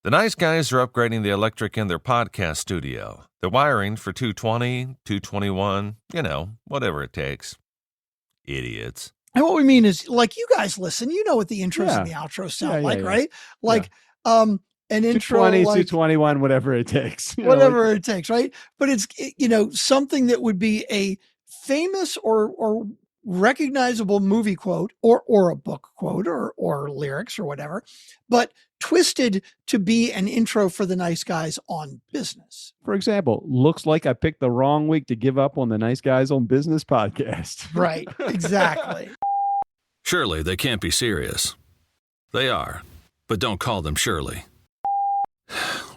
The nice guys are upgrading the electric in their podcast studio. They're wiring for 220, 221, whatever it takes. Idiots. And what we mean is, like, you guys listen, you know what the intros and the outros sound right? Like, an intro, 220, like 221, whatever it takes. Whatever it takes, right? But it's, something that would be a famous or recognizable movie quote or a book quote or lyrics or whatever, but twisted to be an intro for the nice guys on business. For example, looks like I picked the wrong week to give up on the Nice Guys on Business podcast. Right, exactly. Surely they can't be serious. They are, but don't call them Shirley.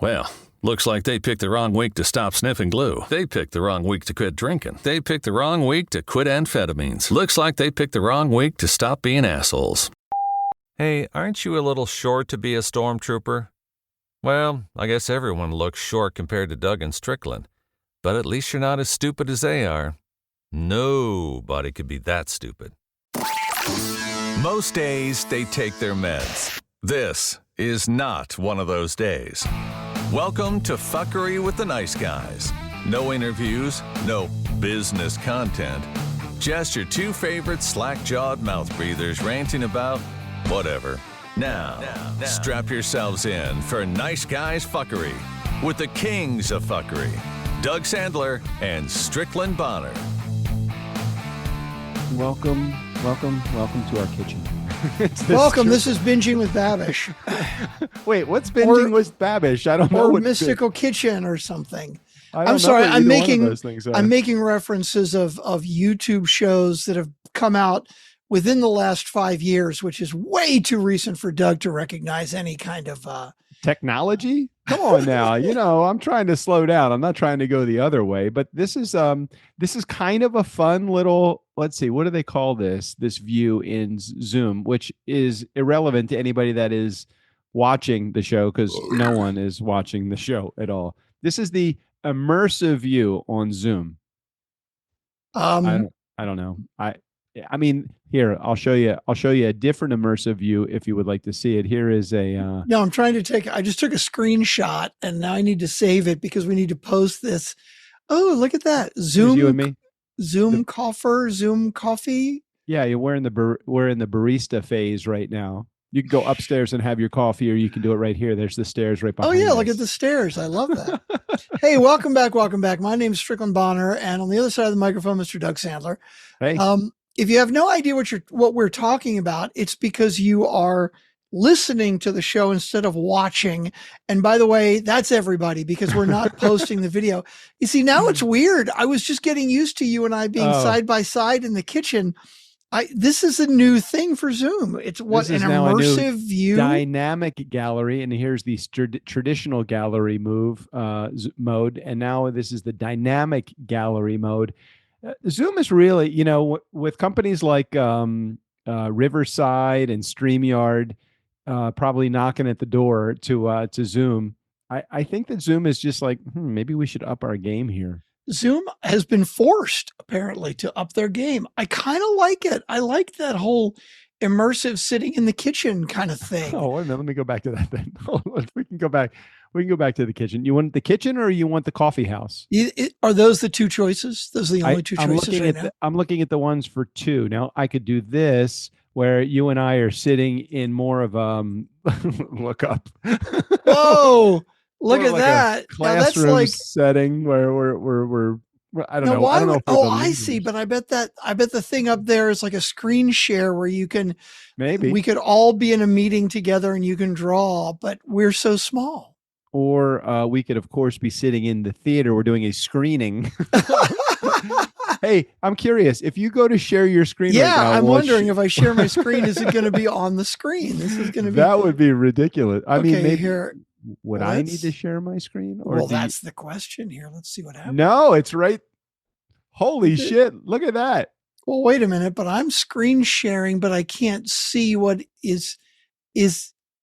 Well, looks like they picked the wrong week to stop sniffing glue. They picked the wrong week to quit drinking. They picked the wrong week to quit amphetamines. Looks like they picked the wrong week to stop being assholes. Hey, aren't you a little short to be a stormtrooper? Well, I guess everyone looks short compared to Doug and Strickland, but at least you're not as stupid as they are. Nobody could be that stupid. Most days, they take their meds. This is not one of those days. Welcome to Fuckery with the Nice Guys. No interviews, no business content. Just your two favorite slack-jawed mouth breathers ranting about whatever. Now, strap yourselves in for Nice Guys Fuckery with the kings of fuckery, Doug Sandler and Strickland Bonner. Welcome to our kitchen. Welcome. This is Binging with Babish. Wait, what's Binging with Babish? I don't know. Or Mystical Kitchen or something. I'm sorry. I'm making references of YouTube shows that have come out within the last 5 years, which is way too recent for Doug to recognize any kind of technology. Come on now. I'm trying to slow down. I'm not trying to go the other way, but this is kind of a fun little, let's see, what do they call this view in Zoom, which is irrelevant to anybody that is watching the show because no one is watching the show at all. This is the immersive view on Zoom. I don't know. I mean, here, I'll show you a different immersive view if you would like to see it. Here is a No, I just took a screenshot and now I need to save it because we need to post this. Oh, look at that. Zoom. You and me. Zoom coffee. Yeah, we're in the barista phase right now. You can go upstairs and have your coffee, or you can do it right here. There's the stairs right behind. Oh yeah, us. Look at the stairs. I love that. Hey, welcome back. My name's Strickland Bonner, and on the other side of the microphone, Mr. Doug Sandler. Hey. If you have no idea what we're talking about, it's because you are listening to the show instead of watching. And by the way, that's everybody because we're not posting the video. You see, now it's weird. I was just getting used to you and I being side by side in the kitchen. This is a new thing for Zoom. It's an immersive view. Dynamic gallery. And here's the traditional gallery mode. And now this is the dynamic gallery mode. Zoom is really, with companies like Riverside and StreamYard probably knocking at the door to Zoom. I think that Zoom is just like, maybe we should up our game here. Zoom has been forced, apparently, to up their game. I kind of like it. I like that whole immersive sitting in the kitchen kind of thing. Oh, wait a minute. Let me go back to that then. We can go back. We can go back to the kitchen. You want the kitchen or you want the coffee house? Are those the two choices? Those are the only two choices right now? I'm looking at the ones for two. Now, I could do this where you and I are sitting in more of look up. Whoa, look at like that. Classroom setting where we're I don't know. I don't know. I see. But I bet the thing up there is like a screen share where you can, we could all be in a meeting together and you can draw, but we're so small. Or we could, of course, be sitting in the theater. We're doing a screening. Hey, I'm curious. If you go to share your screen, right now, I'm wondering if I share my screen, is it going to be on the screen? This is going to be. That would be ridiculous. I mean, maybe here. Would I need to share my screen? Or that's the question here. Let's see what happens. No, it's right. Holy shit! Look at that. Well, wait a minute. But I'm screen sharing, but I can't see what is.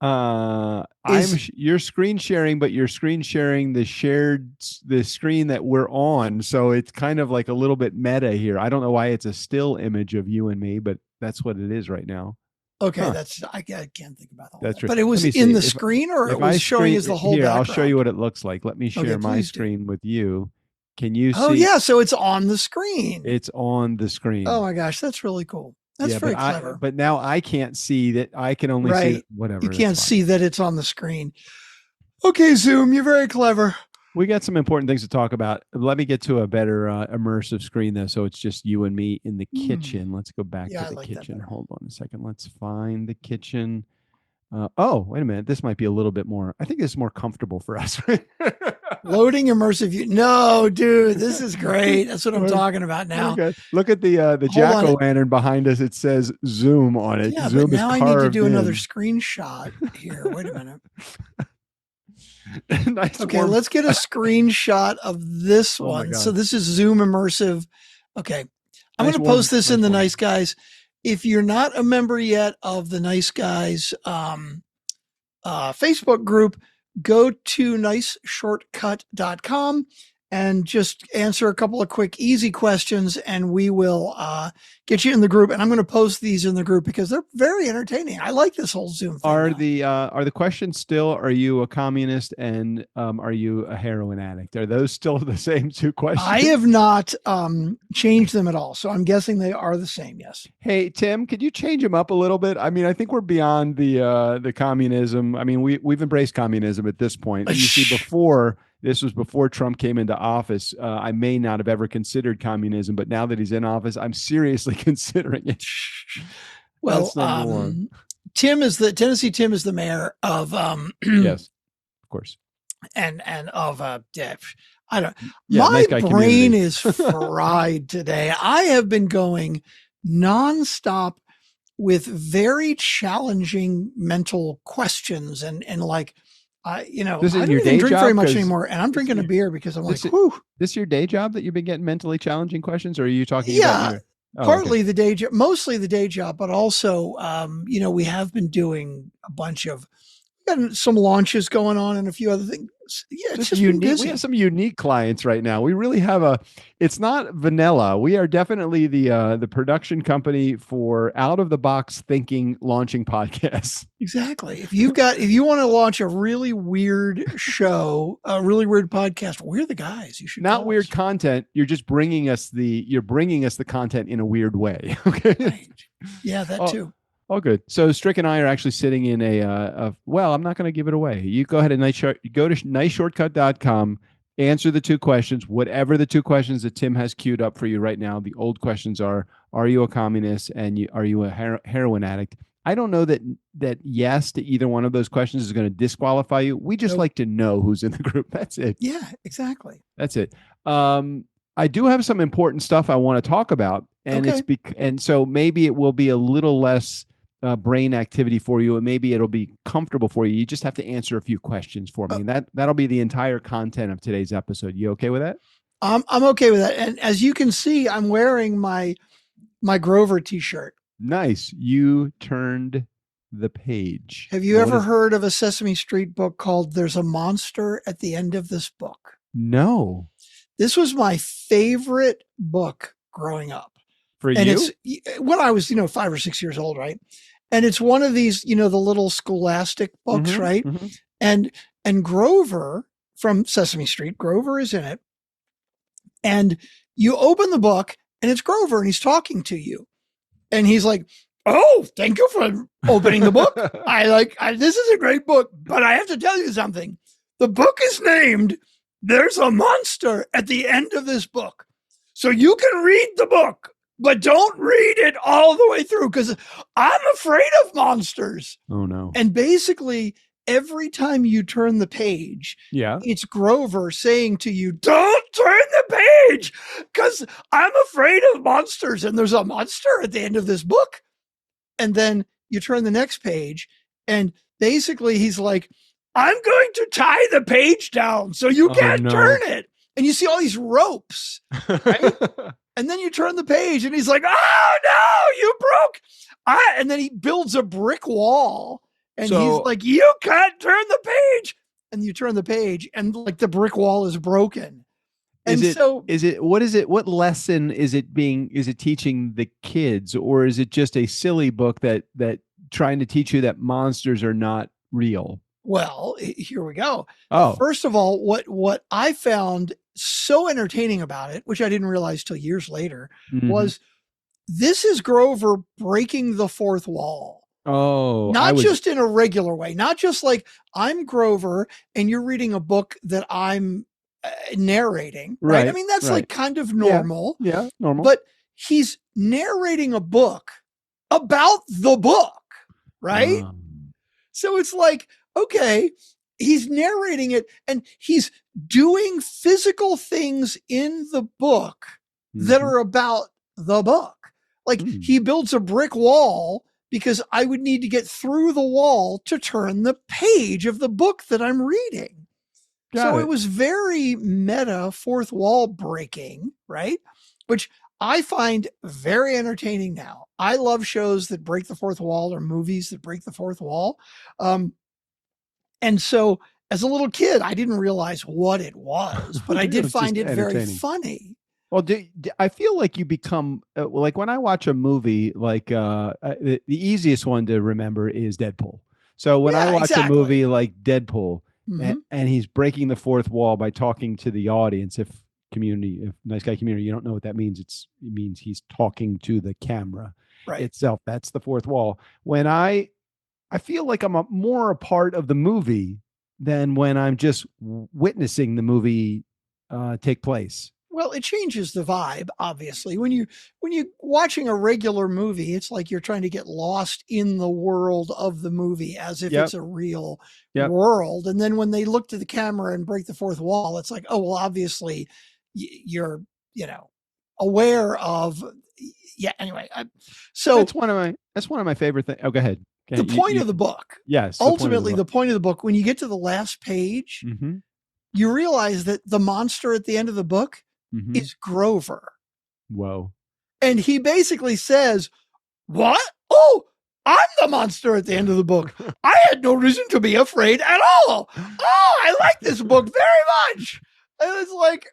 You're screen sharing, but you're screen sharing the screen that we're on. So it's kind of like a little bit meta here. I don't know why it's a still image of you and me, but that's what it is right now. Okay, Huh. I can't think about all That's that. true. But it was Let me in see. the If- screen, or if it was I showing screen- as the whole here, background? I'll show you what it looks like. Let me share my please do. screen with you. Can you Oh see? yeah, so it's on the screen. It's on the screen. Oh my gosh, that's really cool. That's very clever. But now I can't see that. I can only see Right. whatever. You that's can't fine. see that it's on the screen. Okay, Zoom, you're very clever. We got some important things to talk about. Let me get to a better immersive screen though, so it's just you and me in the kitchen. Let's go back Yeah, to I the like that kitchen. better. Hold on a second. Let's find the kitchen. Oh, wait a minute. This might be a little bit more. I think this is more comfortable for us. Loading immersive view. No, dude, this is great. That's what I'm talking about now. Look at the jack-o'-lantern behind us. It says Zoom on it. Yeah, Zoom but now is I need to carved do another in. screenshot here. Wait a minute. Nice Okay, warm- let's get a screenshot of this Oh my one. God. So this is Zoom immersive. Okay. I'm Nice going to warm- post this nice in the warm. Nice Guys. If you're not a member yet of the Nice Guys Facebook group, go to niceshortcut.com and just answer a couple of quick, easy questions, and we will get you in the group. And I'm going to post these in the group because they're very entertaining. I like this whole Zoom thing. Are now. the questions still, are you a communist and are you a heroin addict? Are those still the same two questions? I have not changed them at all. So I'm guessing they are the same. Yes. Hey, Tim, could you change them up a little bit? I mean, I think we're beyond the communism. I mean, we've embraced communism at this point. You see, this was before Trump came into office. I may not have ever considered communism, but now that he's in office, I'm seriously considering it. Well, Tennessee Tim is the mayor of yes, of course. And of I don't Yeah, my nice guy brain community. is fried today. I have been going nonstop with very challenging mental questions and like you know, This is I don't your even day drink job? very much 'Cause anymore, and I'm drinking a beer because I'm like, this is- whew. This your day job that you've been getting mentally challenging questions, or are you talking Yeah, about your, partly the day job, mostly the day job, but also, you know, we have been doing a bunch of some launches going on and a few other things. Yeah, it's just been unique. busy. We have some unique clients right now. We really have it's not vanilla. We are definitely the production company for out of the box thinking launching podcasts. Exactly. If you want to launch a really weird show, a really weird podcast, we're the guys. You should Not call weird us. content. You're just bringing us the content in a weird way. Okay. Right. Yeah, that too. Oh, good. So Strick and I are actually sitting in well, I'm not going to give it away. You go ahead and go to niceshortcut.com, answer the two questions, whatever the two questions that Tim has queued up for you right now. The old questions are you a communist and are you a heroin addict? I don't know that yes to either one of those questions is going to disqualify you. We just like to know who's in the group. That's it. Yeah, exactly. That's it. I do have some important stuff I want to talk about, and and so maybe it will be a little less brain activity for you, and maybe it'll be comfortable for you. You just have to answer a few questions for me, and that'll be the entire content of today's episode. You okay with that? I'm okay with that. And as you can see, I'm wearing my Grover t-shirt. Nice. You turned the page. Have you ever heard of a Sesame Street book called There's a Monster at the End of This Book? No. This was my favorite book growing up. For and you? It's when I was, 5 or 6 years old, right? And it's one of these, the little scholastic books, right? Mm-hmm. And Grover from Sesame Street, Grover is in it. And you open the book and it's Grover and he's talking to you. And he's like, "Oh, thank you for opening the book. This is a great book, but I have to tell you something. The book is named There's a Monster at the End of This Book. So you can read the book, but don't read it all the way through because I'm afraid of monsters." Oh, no. And basically, every time you turn the page, it's Grover saying to you, "Don't turn the page because I'm afraid of monsters. And there's a monster at the end of this book." And then you turn the next page and basically he's like, "I'm going to tie the page down so you can't turn it." And you see all these ropes, right? And then you turn the page and he's like, "Oh no, you broke." And then he builds a brick wall and he's like, "You can't turn the page." And you turn the page and like the brick wall is broken. And what lesson is it teaching the kids, or is it just a silly book that trying to teach you that monsters are not real? Well, here we go. Oh, First of all, what I found so entertaining about it, which I didn't realize till years later, mhm. was this is Grover breaking the fourth wall. Oh, Not just in a regular way, not just like I'm Grover and you're reading a book that I'm narrating, right? I mean, that's like kind of normal. Yeah, normal. But he's narrating a book about the book, right? So it's like, okay, he's narrating it and he's doing physical things in the book that are about the book. Like he builds a brick wall because I would need to get through the wall to turn the page of the book that I'm reading. So it was very meta fourth wall breaking, right? Which I find very entertaining now. I love shows that break the fourth wall or movies that break the fourth wall. And so as a little kid, I didn't realize what it was, but I did find it very funny. Well, I feel like you become like when I watch a movie, like the easiest one to remember is Deadpool. So when I watch a movie like Deadpool and he's breaking the fourth wall by talking to the audience, if nice guy community, you don't know what that means. It means he's talking to the camera itself. That's the fourth wall. When I feel like I'm more a part of the movie than when I'm just witnessing the movie take place. Well, it changes the vibe, obviously. When you're watching a regular movie, it's like you're trying to get lost in the world of the movie as if it's a real world. And then when they look to the camera and break the fourth wall, it's like, oh, well, obviously you're, aware of, anyway. So that's one of my favorite things. Oh, go ahead. The point of the book. Yes. Ultimately, the point of the book, when you get to the last page, you realize that the monster at the end of the book is Grover. Whoa. And he basically says, what? Oh, I'm the monster at the end of the book. I had no reason to be afraid at all. Oh, I like this book very much. And it's like,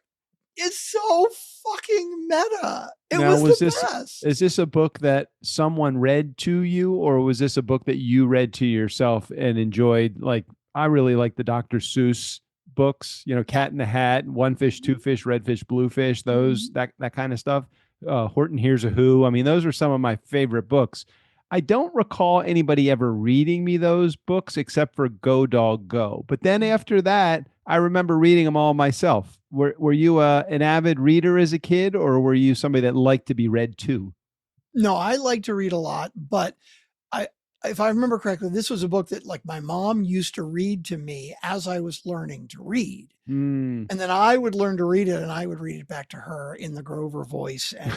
it's so fucking meta. It was the best. Is this a book that someone read to you, or was this a book that you read to yourself and enjoyed? Like, I really like the Dr. Seuss books, Cat in the Hat, One Fish, Two Fish, Red Fish, Blue Fish, those, that kind of stuff. Horton Hears a Who. I mean, those are some of my favorite books. I don't recall anybody ever reading me those books except for Go Dog Go. But then after that, I remember reading them all myself. Were you an avid reader as a kid, or were you somebody that liked to be read to? No, I like to read a lot, but if I remember correctly, this was a book that like my mom used to read to me as I was learning to read. And then I would learn to read it and I would read it back to her in the Grover voice. And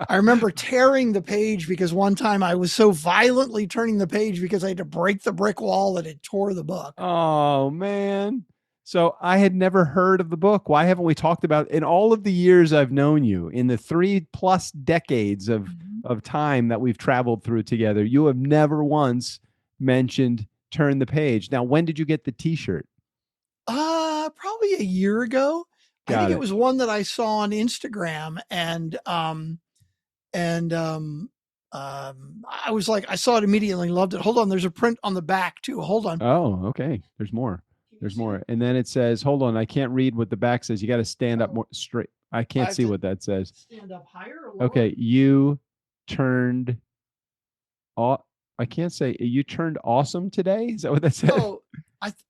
I remember tearing the page because one time I was so violently turning the page because I had to break the brick wall that it tore the book. Oh, man. So I had never heard of the book. Why haven't we talked about in all of the years I've known you, in the 3+ decades of time that we've traveled through together? You have never once mentioned Turn the Page. Now, when did you get the t-shirt? Probably a year ago. I think it was one that I saw on Instagram and I was like, I saw it immediately and loved it. Hold on. There's a print on the back too. Hold on. Oh, okay. There's more. And then it says, hold on, I can't read what the back says. You got to stand up more straight. I can't see what that says. Stand up higher or lower? Okay. You turned I can't say you turned awesome today. Is that what that says? Oh,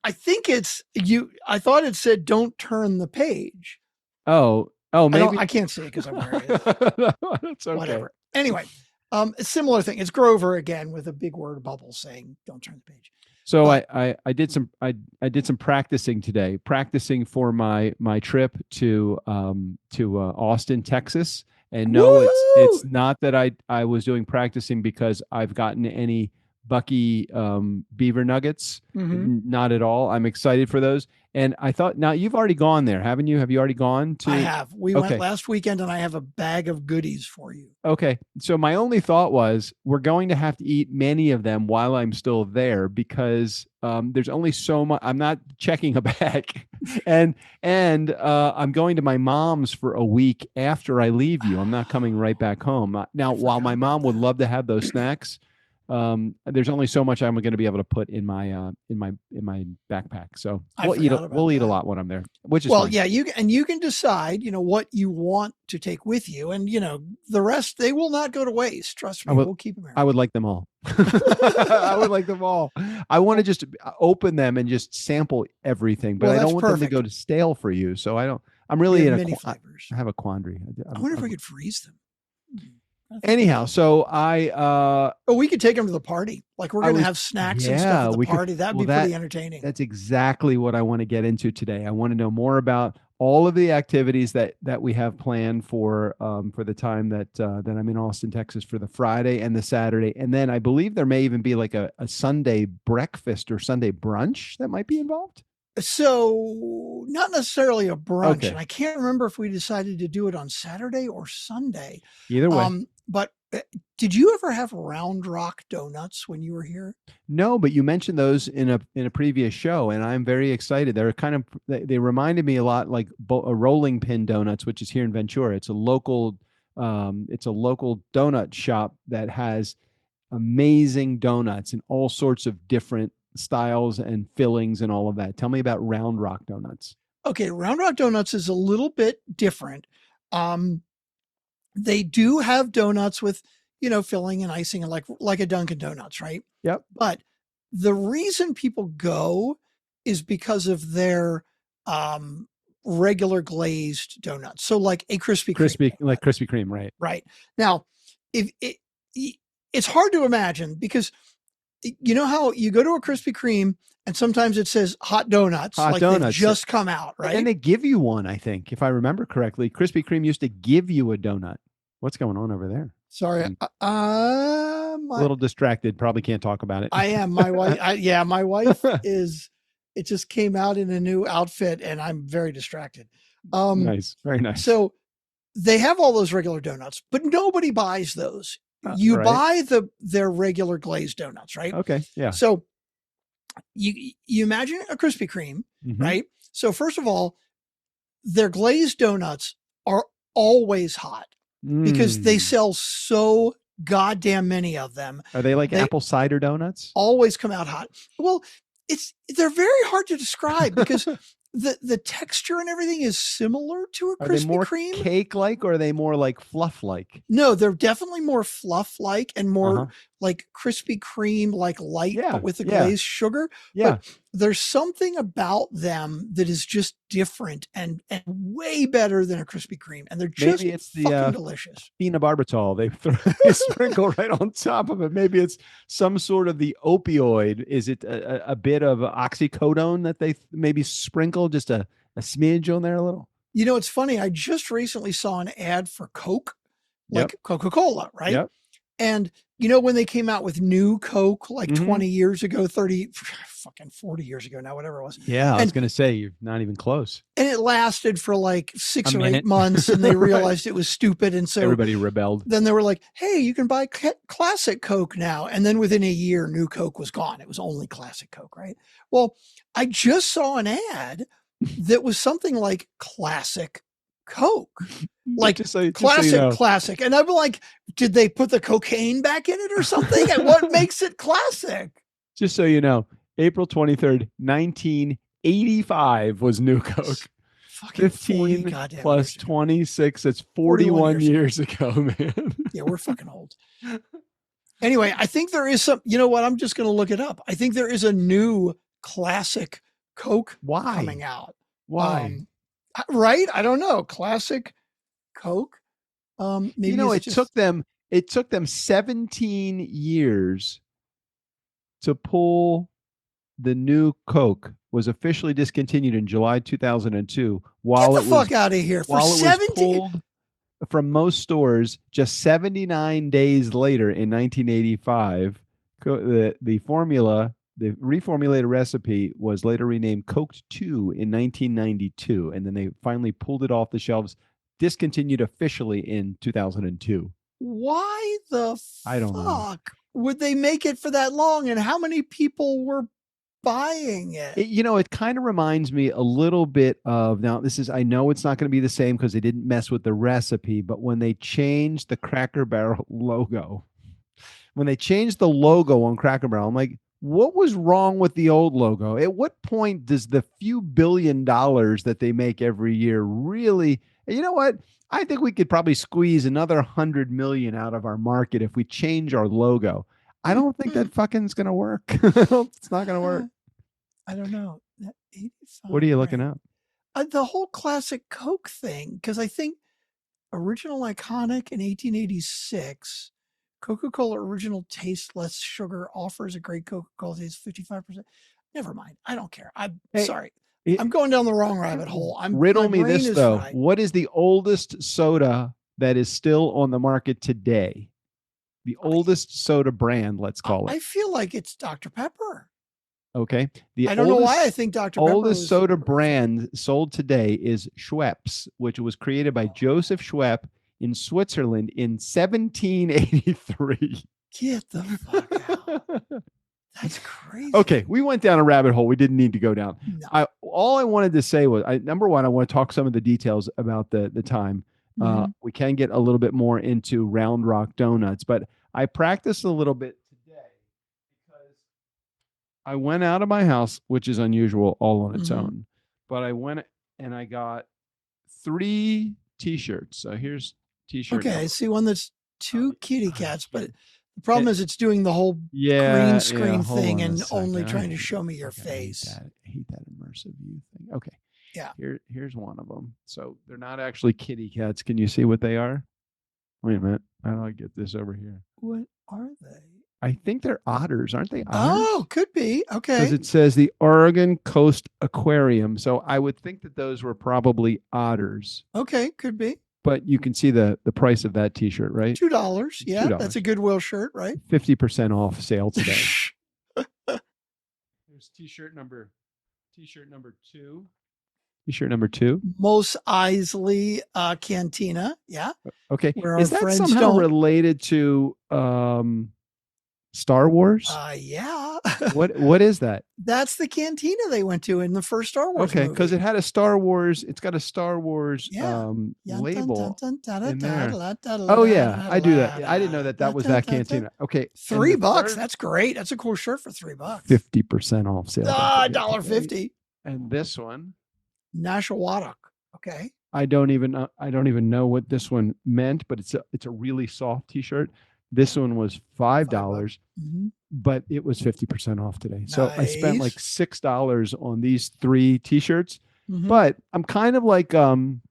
I think it's you. I thought it said, don't turn the page. Oh, maybe. I can't see it because I'm wearing it. That's okay. Whatever. Anyway, a similar thing. It's Grover again with a big word bubble saying, don't turn the page. So I did some practicing today, practicing for my trip to Austin, Texas. And no, it's not that I was doing practicing because I've gotten any Bucky beaver nuggets. Not at all. I'm excited for those. And I thought, now you've already gone there, haven't you? Have you already gone to? I have. We went last weekend and I have a bag of goodies for you. Okay. So my only thought was we're going to have to eat many of them while I'm still there because there's only so much. I'm not checking a bag and I'm going to my mom's for a week after I leave you. I'm not coming right back home. Now, while my mom would love to have those snacks, there's only so much I'm going to be able to put in my backpack. So I we'll eat forgot about a that. lot when I'm there, which is Well, fine. yeah, you can decide, what you want to take with you, and the rest they will not go to waste. Trust me, we'll keep them here. I would like them all. I would like them all. I want to just open them and just sample everything, but Well, I don't that's want them to perfect. go to stale for you. So I don't. I'm We really have in many flavors. I have a quandary. I wonder if we could freeze them. Anyhow, so we could take them to the party. Like we're going to have snacks and stuff at the party. That'd be pretty entertaining. That's exactly what I want to get into today. I want to know more about all of the activities that we have planned for the time that I'm in Austin, Texas, for the Friday and the Saturday. And then I believe there may even be like a Sunday breakfast or Sunday brunch that might be involved. So not necessarily a brunch. Okay. And I can't remember if we decided to do it on Saturday or Sunday. Either way. But did you ever have Round Rock donuts when you were here? No, but you mentioned those in a previous show, and I'm very excited. They're they reminded me a lot like a Rolling Pin Donuts, which is here in Ventura. It's a local donut shop that has amazing donuts in all sorts of different styles and fillings and all of that. Tell me about Round Rock Donuts. Okay, Round Rock Donuts is a little bit different. They do have donuts with, filling and icing, and like a Dunkin' Donuts, right? Yep. But the reason people go is because of their regular glazed donuts. So like a Krispy Kreme. Like Krispy Kreme, right? Right. Now, it's hard to imagine because you know how you go to a Krispy Kreme and sometimes it says hot donuts, they've just come out, right? And they give you one, I think, if I remember correctly. Krispy Kreme used to give you a donut. What's going on over there? Sorry, a little distracted. Probably can't talk about it. I am. My wife. My wife is. It just came out in a new outfit, and I'm very distracted. Nice, very nice. So they have all those regular donuts, but nobody buys those. You buy their regular glazed donuts, right? Okay, yeah. So you imagine a Krispy Kreme, right? So first of all, their glazed donuts are always hot because they sell so goddamn many of them. Are they like apple cider donuts? Always come out hot. Well, they're very hard to describe because the texture and everything is similar to a Krispy Kreme. Are they more cake-like or are they more like fluff-like? No, they're definitely more fluff-like and more like Krispy Kreme, like light, but with the glazed sugar. Yeah. But there's something about them that is just different and way better than a Krispy Kreme. And they're just fucking delicious. Phenobarbital, they sprinkle right on top of it. Maybe it's some sort of the opioid. Is it a bit of oxycodone that they maybe sprinkle just a smidge on there a little? It's funny. I just recently saw an ad for Coke, like Coca-Cola, right? Yep. And when they came out with new Coke, like 20 years ago, 30, fucking 40 years ago now, whatever it was. Yeah, I was going to say, you're not even close. And it lasted for like 6 or 8 months and they realized it was stupid. And so everybody rebelled. Then they were like, hey, you can buy classic Coke now. And then within a year, new Coke was gone. It was only classic Coke, right? Well, I just saw an ad that was something like classic Coke, like classic. And I'm like, did they put the cocaine back in it or something? And what makes it classic? Just so you know, April 23rd, 1985 was new Coke. Fucking 15 plus 26. That's 41 years ago, man. Yeah, we're fucking old. Anyway, I think there is some, you know what? I'm just going to look it up. I think there is a new classic Coke coming out. Why? Right? I don't know. Classic Coke. Maybe it took them 17 years to pull the new Coke. Was officially discontinued in July 2002. Get the fuck out of here. For 17 pulled from most stores just 79 days later in 1985. The reformulated recipe was later renamed Coke 2 in 1992, and then they finally pulled it off the shelves, discontinued officially in 2002. Why the I don't know. Would they make it for that long? And how many people were buying it? It kind of reminds me a little bit of, now I know it's not going to be the same because they didn't mess with the recipe, but when they changed the Cracker Barrel logo, when they changed the logo on Cracker Barrel, I'm like, what was wrong with the old logo? At what point does the few $1 billion that they make every year really, you know what? I think we could probably squeeze another 100 million out of our market if we change our logo. I don't think that fucking is going to work. It's not going to work. I don't know. That 85 What are you looking brand. up? The whole classic Coke thing, because I think original iconic in 1886, Coca-Cola original taste less sugar offers a great Coca-Cola taste 55%. Never mind. I don't care. I'm sorry. I'm going down the wrong rabbit hole. Riddle me my brain this is though. fried. What is the oldest soda that is still on the market today? The oldest soda brand, let's call it. I feel like it's Dr. Pepper. Okay. I don't know why I think Dr. Pepper oldest was soda brand sold today is Schweppes, which was created by Joseph Schwepp in Switzerland in 1783. Get the fuck out. That's crazy. Okay, we went down a rabbit hole we didn't need to go down. No. All I wanted to say was, number one, I want to talk some of the details about the time. We can get a little bit more into Round Rock Donuts, but I practiced a little bit today because I went out of my house, which is unusual all on its own, but I went and I got 3 t-shirts. So here's t-shirt. Okay, number. I see one that's 2 kitty cats, but the problem is it's doing the whole green green screen hold thing on a and second. only I trying to hate show that. me your Okay, face. I hate that immersive view thing. Okay. Yeah. Here's one of them. So they're not actually kitty cats. Can you see what they are? Wait a minute. How do I get this over here? What are they? I think they're otters. Aren't they otters? Oh, could be. Okay. Because it says the Oregon Coast Aquarium. So I would think that those were probably otters. Okay, could be. But you can see the price of that t-shirt, right? $2. Yeah, $2. that's a Goodwill shirt, right? 50% off sale today. Here's t-shirt number 2. T-shirt number 2. Mos Eisley Cantina. Yeah. Okay. Where Is our that friends somehow don't- related to Star Wars? Yeah. What is that? That's the cantina they went to in the first Star Wars Okay, movie. because it had a Star Wars. It's got a Star Wars Yeah. label. in there. Oh yeah, I do that. I didn't know that was that cantina. Okay, $3. That's great. That's a cool shirt for $3. 50% off sale. $1.50. And this one, Nashawatuk. Okay. I don't even know what this one meant, but it's a really soft t-shirt. This one was $5, but it was 50% off today. So I spent like $6 on these 3 t-shirts. But I'm kind of like I'm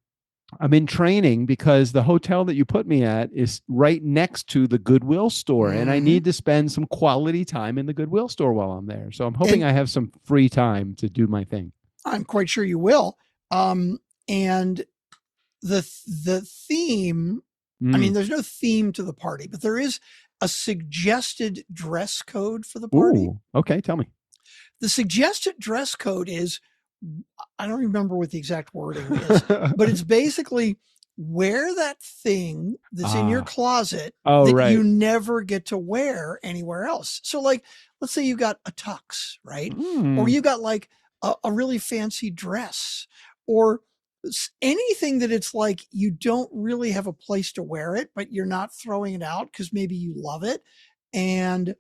in training because the hotel that you put me at is right next to the Goodwill store, and I need to spend some quality time in the Goodwill store while I'm there. So I'm hoping I have some free time to do my thing. I'm quite sure you will. And the theme, I mean, there's no theme to the party, but there is a suggested dress code for the party. Ooh, okay, tell me. The suggested dress code is, I don't remember what the exact wording is, but it's basically wear that thing that's in your closet that you never get to wear anywhere else. So like, let's say you got a tux, right? Or you got like a really fancy dress, or anything that it's like you don't really have a place to wear it, but you're not throwing it out because maybe you love it. And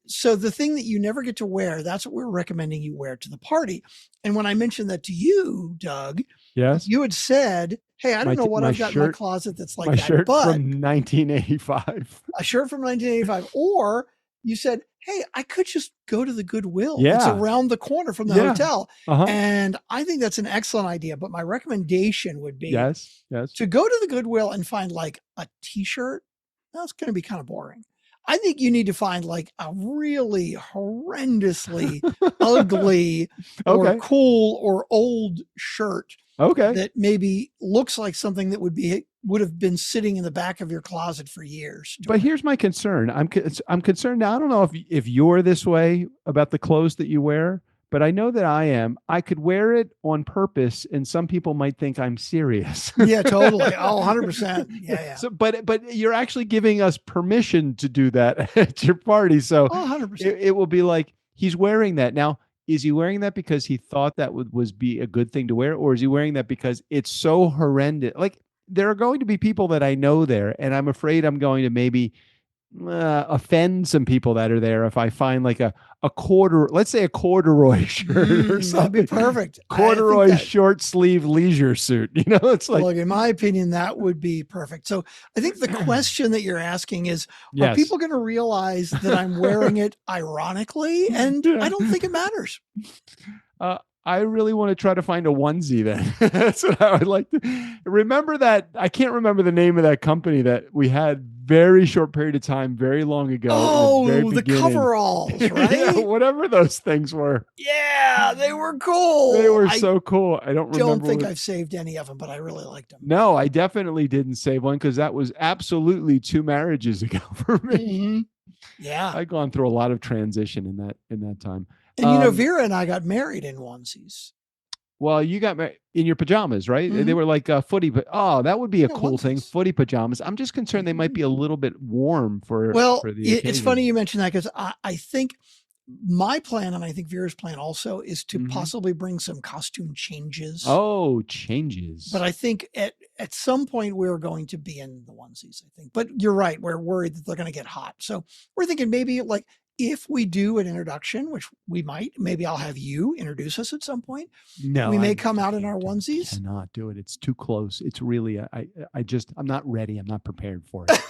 so the thing that you never get to wear, that's what we're recommending you wear to the party. And when I mentioned that to you, Doug, yes, you had said, hey, I don't know what I've got in my closet that's like my that, shirt but from 1985. A shirt from 1985. Or you said, hey, I could just go to the Goodwill. It's around the corner from the hotel. And I think that's an excellent idea. But my recommendation would be to go to the Goodwill and find like a t-shirt. That's going to be kind of boring. I think you need to find like a really horrendously ugly or cool or old shirt that maybe looks like something that would have been sitting in the back of your closet for years. But here's my concern. I'm concerned now. I don't know if you're this way about the clothes that you wear, but I know that I am. I could wear it on purpose, and some people might think I'm serious. Yeah, totally. Oh, 100%. Yeah. So, but you're actually giving us permission to do that at your party. So 100%. It will be like, he's wearing that. Now, is he wearing that because he thought that would be a good thing to wear? Or is he wearing that because it's so horrendous? Like, there are going to be people that I know there, and I'm afraid I'm going to maybe offend some people that are there if I find like a quarter, let's say a corduroy shirt or That'd be something. perfect. Corduroy short sleeve leisure suit. It's like, look, in my opinion, that would be perfect. So I think the question that you're asking is, are yes. people going to realize that I'm wearing it ironically? And I don't think it matters. I really want to try to find a onesie then. That's what I would like to remember. That I can't remember the name of that company that we had very short period of time, very long ago. Oh, the coveralls, right? Yeah, whatever those things were. Yeah, they were cool. They were so cool. I don't think I've saved any of them, but I really liked them. No, I definitely didn't save one because that was absolutely 2 marriages ago for me. Mm-hmm. Yeah, I've gone through a lot of transition in that time. And Vera and I got married in onesies. Well, you got married in your pajamas, right? Mm-hmm. They were like footy, but that would be a cool thing. Footy pajamas. I'm just concerned they might be a little bit warm for. Well, for the it's funny you mentioned that because I think my plan, and I think Vera's plan also, is to possibly bring some costume changes. Oh, changes. But I think at some point we're going to be in the onesies, I think. But you're right. We're worried that they're going to get hot. So we're thinking maybe like if we do an introduction, which we might, maybe I'll have you introduce us at some point. No, we may come out in our onesies. I cannot do it. It's too close. It's really, I'm not ready. I'm not prepared for it.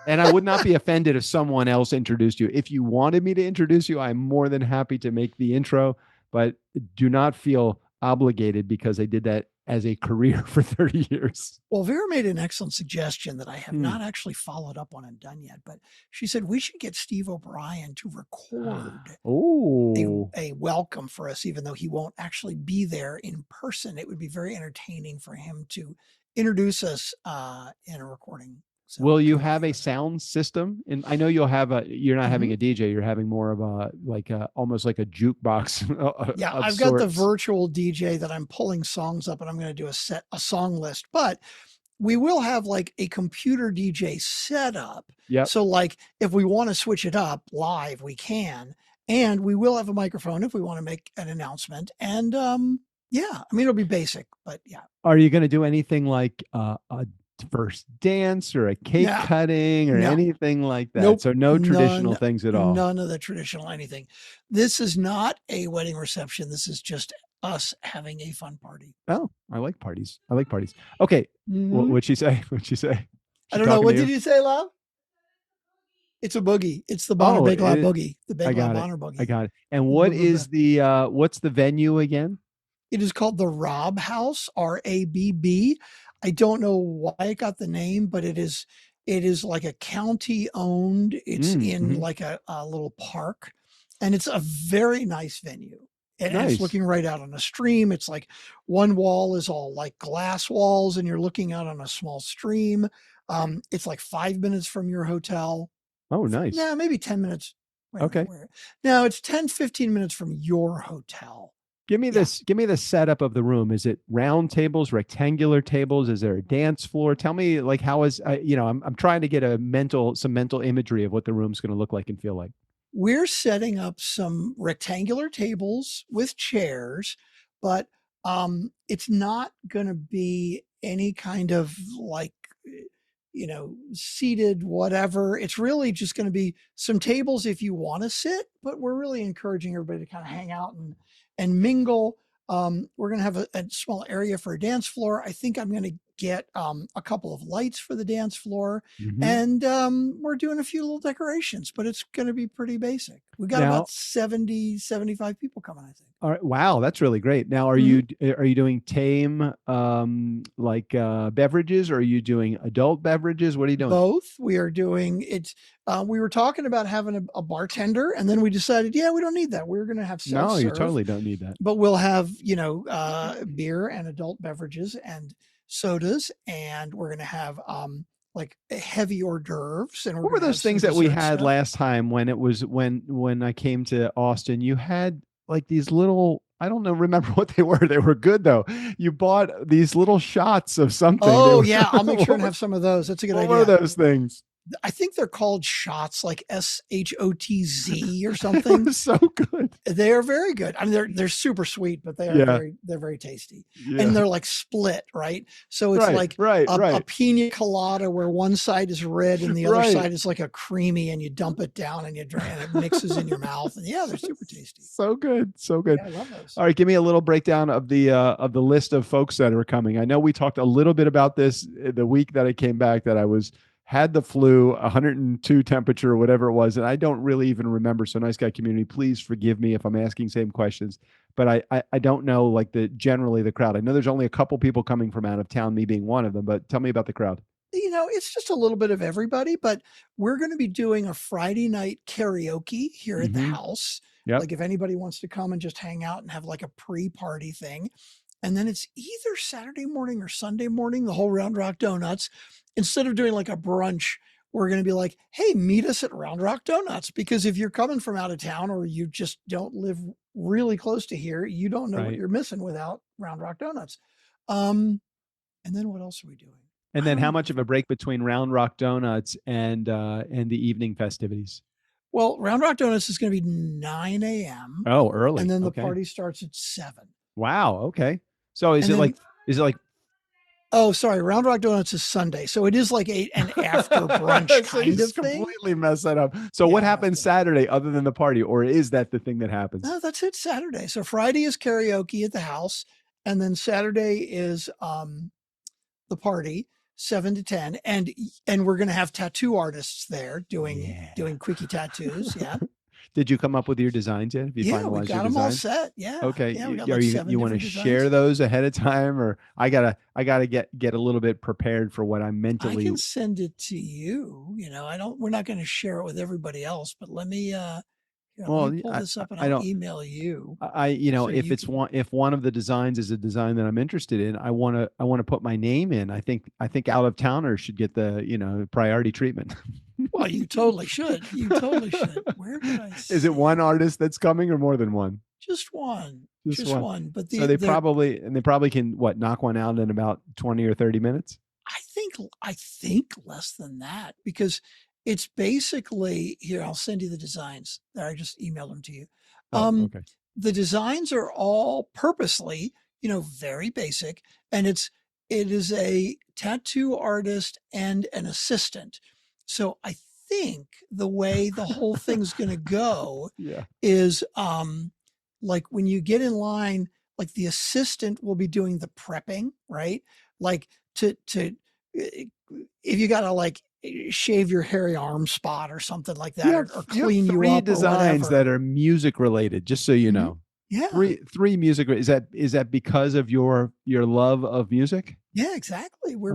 And I would not be offended if someone else introduced you. If you wanted me to introduce you, I'm more than happy to make the intro, but do not feel obligated because I did that as a career for 30 years. Well, Vera made an excellent suggestion that I have not actually followed up on and done yet, but she said we should get Steve O'Brien to record a welcome for us, even though he won't actually be there in person. It would be very entertaining for him to introduce us in a recording. So, will you have a sound system? And I know you'll have you're not having a DJ, you're having more of almost like a jukebox. Yeah, I've got the virtual DJ that I'm pulling songs up and I'm going to do a song list, but we will have like a computer DJ set up. Yeah. So like if we want to switch it up live, we can, and we will have a microphone if we want to make an announcement. And yeah, I mean, it'll be basic, but yeah. Are you going to do anything like a first dance or a cake cutting or anything like that? Nope, so no traditional things at all. None of the traditional anything. This is not a wedding reception. This is just us having a fun party. Oh, I like parties. Okay. What'd she say? I don't know. What did you say, love? It's a boogie. It's the Bonner Big Loud Boogie. The Big Loud Bonner Boogie. I got it. And what is what's the venue again? It is called the Robb House, RABB. I don't know why it got the name, but it is like a county owned. It's in like a little park, and it's a very nice venue. And it's looking right out on a stream. It's like one wall is all like glass walls, and you're looking out on a small stream. It's like 5 minutes from your hotel. Oh, nice. Yeah, maybe 10 minutes. Okay. No, it's 10, 15 minutes from your hotel. Give me this. Give me the setup of the room. Is it round tables, rectangular tables? Is there a dance floor? Tell me, like, how is I'm trying to get some mental imagery of what the room's going to look like and feel like. We're setting up some rectangular tables with chairs, but it's not going to be any kind of like seated whatever. It's really just going to be some tables if you want to sit, but we're really encouraging everybody to kind of hang out and mingle. We're going to have a small area for a dance floor. I think I'm going to get a couple of lights for the dance floor, and we're doing a few little decorations, but it's going to be pretty basic. We've got about 70, 75 people coming, I think. All right. Wow. That's really great. Now, are you doing tame beverages, or are you doing adult beverages? What are you doing? Both. We are doing it. We were talking about having a bartender, and then we decided, we don't need that. We're going to have self-serve. No, you totally don't need that. But we'll have, beer and adult beverages and sodas, and we're going to have like heavy hors d'oeuvres. And what were those things that we had last time when it was when I came to Austin? You had like these little, I don't know, remember what they were. They were good though. You bought these little shots of something. Oh yeah, I'll make sure and have some of those. That's a good idea. What were those things? I think they're called shots, like SHOTZ or It something. was so good. They are very good. I mean, they're super sweet, but they are Yeah. they're very tasty. Yeah. And they're like split, right? So it's like a pina colada where one side is red and the other side is like a creamy, and you dump it down and you drink, and it mixes in your mouth. And yeah, they're super tasty. So good. So good. Yeah, I love those. All right, give me a little breakdown of the list of folks that are coming. I know we talked a little bit about this the week that I came back, that I had the flu, 102 temperature, or whatever it was, and I don't really even remember. So nice guy community, please forgive me if I'm asking same questions, but I don't know like generally the crowd. I know there's only a couple people coming from out of town, me being one of them, but tell me about the crowd. You know, it's just a little bit of everybody, but we're going to be doing a Friday night karaoke here at the house. Yep. Like if anybody wants to come and just hang out and have like a pre-party thing. And then it's either Saturday morning or Sunday morning, the whole Round Rock Donuts. Instead of doing like a brunch, we're going to be like, hey, meet us at Round Rock Donuts. Because if you're coming from out of town or you just don't live really close to here, you don't know what you're missing without Round Rock Donuts. And then what else are we doing? And then how much of a break between Round Rock Donuts and the evening festivities? Well, Round Rock Donuts is going to be 9 a.m. Oh, early. And then the party starts at 7. Wow. Okay. So is it like oh, sorry. Round Rock Donuts is Sunday. So it is like an after brunch so kind of thing. Completely mess that up. So what happens Saturday other than the party, or is that the thing that happens? No, that's it. Saturday. So Friday is karaoke at the house. And then Saturday is the party, 7 to 10. And we're going to have tattoo artists there doing quickie tattoos. Yeah. Did you come up with your designs yet? Have you finalized we got them all set. Yeah. Okay. Yeah, we got you want to share those ahead of time, or I gotta get a little bit prepared for what I'm mentally. I can send it to you. You know, we're not going to share it with everybody else, but let me let me pull this up and I'll email you. If one of the designs is a design that I'm interested in, I want to put my name in. I think out of towners should get the priority treatment. Well, you totally should. You totally should. Where did I see? Is it one artist that's coming or more than one? Just one. Just one. But so they probably can knock one out in about 20 or 30 minutes. I think less than that, because it's basically here. I'll send you the designs there. I just emailed them to you. Okay. The designs are all purposely, very basic, and it is a tattoo artist and an assistant. So I think the way the whole thing's going to go is like when you get in line, like the assistant will be doing the prepping, right? Like to if you got to like shave your hairy arm spot or something like that, or clean you up. 3 designs that are music related, just so you know. Yeah. Three music. Is that because of your love of music? Yeah, exactly. We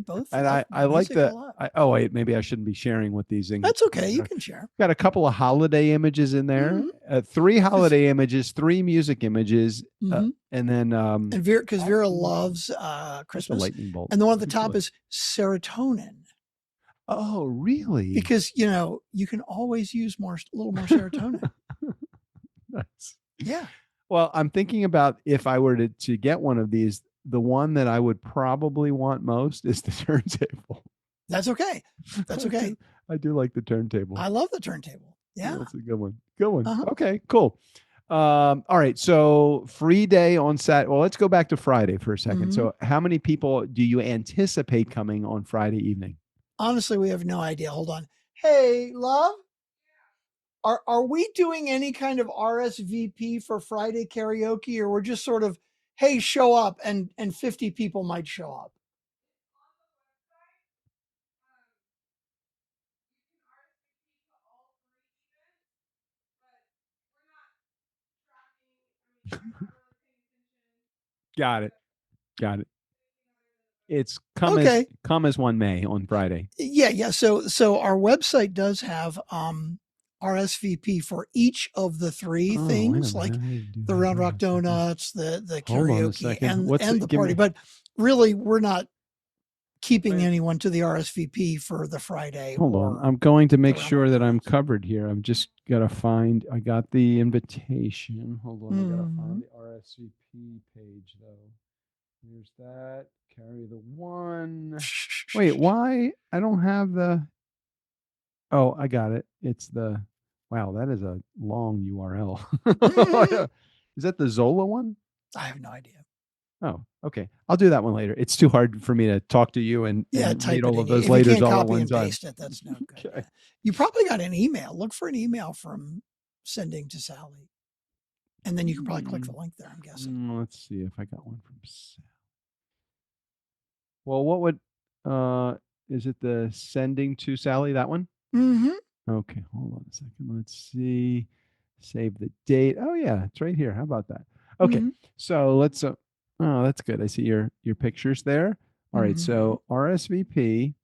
both. And I like that. Oh wait, maybe I shouldn't be sharing what these things. That's okay. You can share. Got a couple of holiday images in there. 3 holiday images, 3 music images, and then and Vera loves Christmas. A lightning bolt. And the one at the top is serotonin. Oh, really? Because you can always use a little more serotonin. Nice. Yeah. Well, I'm thinking about if I were to get one of these, the one that I would probably want most is the turntable. That's okay. That's okay. I do like the turntable. I love the turntable. Yeah. That's a good one. Good one. Okay, cool. All right. So free day on Saturday. Well, let's go back to Friday for a second. So how many people do you anticipate coming on Friday evening? Honestly, we have no idea. Hold on. Hey, love. Are we doing any kind of RSVP for Friday karaoke, or we're just sort of, hey, show up, and 50 people might show up? Got it. It's come as one may on Friday. Yeah. So our website does have RSVP for each of the 3 things, like the Round Rock Donuts, the karaoke, and the party. But really, we're not keeping anyone to the RSVP for the Friday. Hold on. I'm going to make sure that I'm covered here. I'm just got to find, I got the invitation. Hold on. I got to find the RSVP page though. Here's that. Carry the 1. Wait, why? I don't have the, Oh, I got it. It's the wow. That is a long URL. Is that the Zola one? I have no idea. Oh, okay. I'll do that one later. It's too hard for me to talk to you and Type read it all in. of those If you later can't all at copy one and time. paste it, that's no good. Okay. You probably got an email. Look for an email from sending to Sally. And then you can probably click the link there, I'm guessing. Let's see if I got one from Sally. Well, what would is it the sending to Sally, that one? Mm-hmm. Okay, hold on a second. Let's see. Save the date. Oh yeah, it's right here. How about that? Okay. Mhm. So let's oh, that's good. I see your pictures there. All right. So RSVP.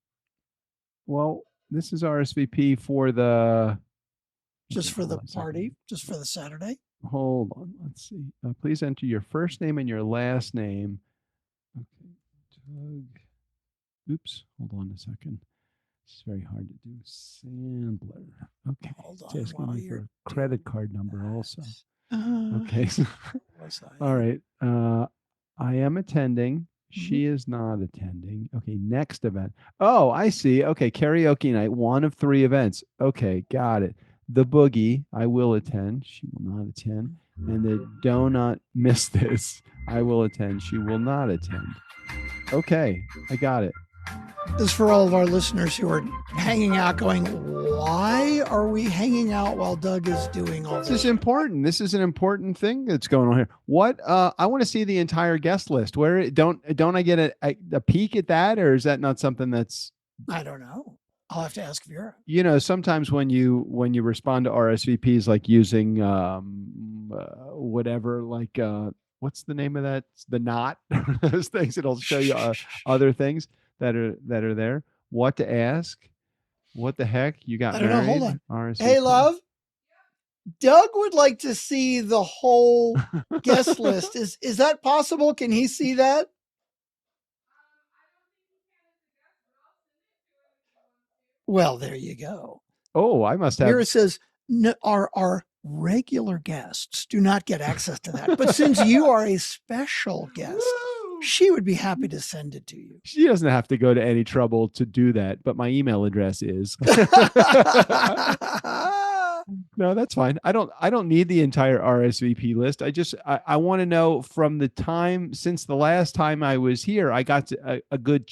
Well, this is RSVP for the Just okay, for hold the on a second. party, just for the Saturday. Hold on. Let's see. Please enter your first name and your last name. Okay. Doug. Oops. Hold on a second. It's very hard to do. Sandler. Okay. Hold It's on asking while me for you're a credit card number also. Uh, Okay. All right. I am attending. She is not attending. Okay. Next event. Oh, I see. Okay. Karaoke night. One of 3 events. Okay. Got it. The Boogie. I will attend. She will not attend. And the Do Not Miss This. I will attend. She will not attend. Okay. I got it. This is for all of our listeners who are hanging out going, why are we hanging out while Doug is doing all This this? is important. This is an important thing that's going on here. What I want to see the entire guest list. Where don't I get a peek at that, or is that not something that's? I don't know. I'll have to ask Vera. You know, sometimes when you respond to RSVPs, like using whatever, like what's the name of that? The knot. Those things. It'll show you other things that are there. What to ask? What the heck? You got I don't know. married? Hold on. RSVP. Hey, love. Doug would like to see the whole guest list. Is that possible? Can he see that? Well, there you go. Oh, I must have. Vera says no, our regular guests do not get access to that. But since you are a special guest, she would be happy to send it to you. She doesn't have to go to any trouble to do that, but my email address is. No, that's fine. I don't need the entire RSVP list. I want to know from the time since the last time I was here, I got a good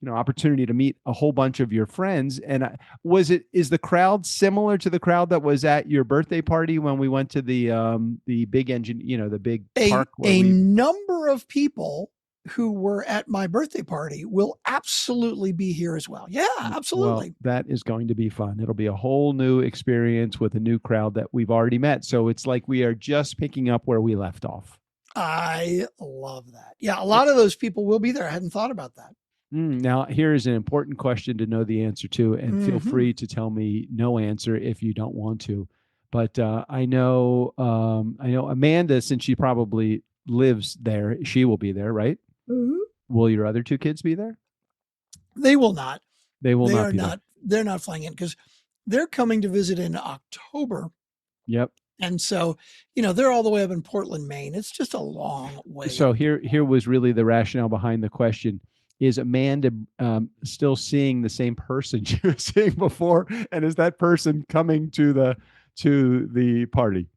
opportunity to meet a whole bunch of your friends. And is the crowd similar to the crowd that was at your birthday party when we went to the big engine, the big park? Number of people who were at my birthday party will absolutely be here as well. Yeah, absolutely. Well, that is going to be fun. It'll be a whole new experience with a new crowd that we've already met. So it's like we are just picking up where we left off. I love that. Yeah, a lot of those people will be there. I hadn't thought about that. Now, here is an important question to know the answer to, and feel free to tell me no answer if you don't want to. But I know Amanda, since she probably lives there, she will be there, right? Mm-hmm. Will your other 2 kids be there? They will not. They will not be there. They're not flying in because they're coming to visit in October. Yep. And so, they're all the way up in Portland, Maine. It's just a long way. So here was really the rationale behind the question. Is Amanda still seeing the same person she was seeing before? And is that person coming to the party?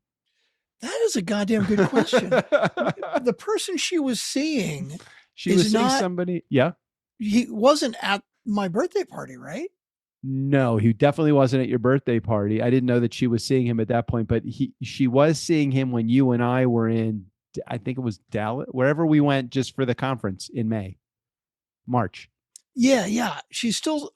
That is a goddamn good question. The person she was seeing, somebody. Yeah. He wasn't at my birthday party, right? No, he definitely wasn't at your birthday party. I didn't know that she was seeing him at that point, but she was seeing him when you and I were in, I think it was Dallas, wherever we went just for the conference in March. Yeah. She's still,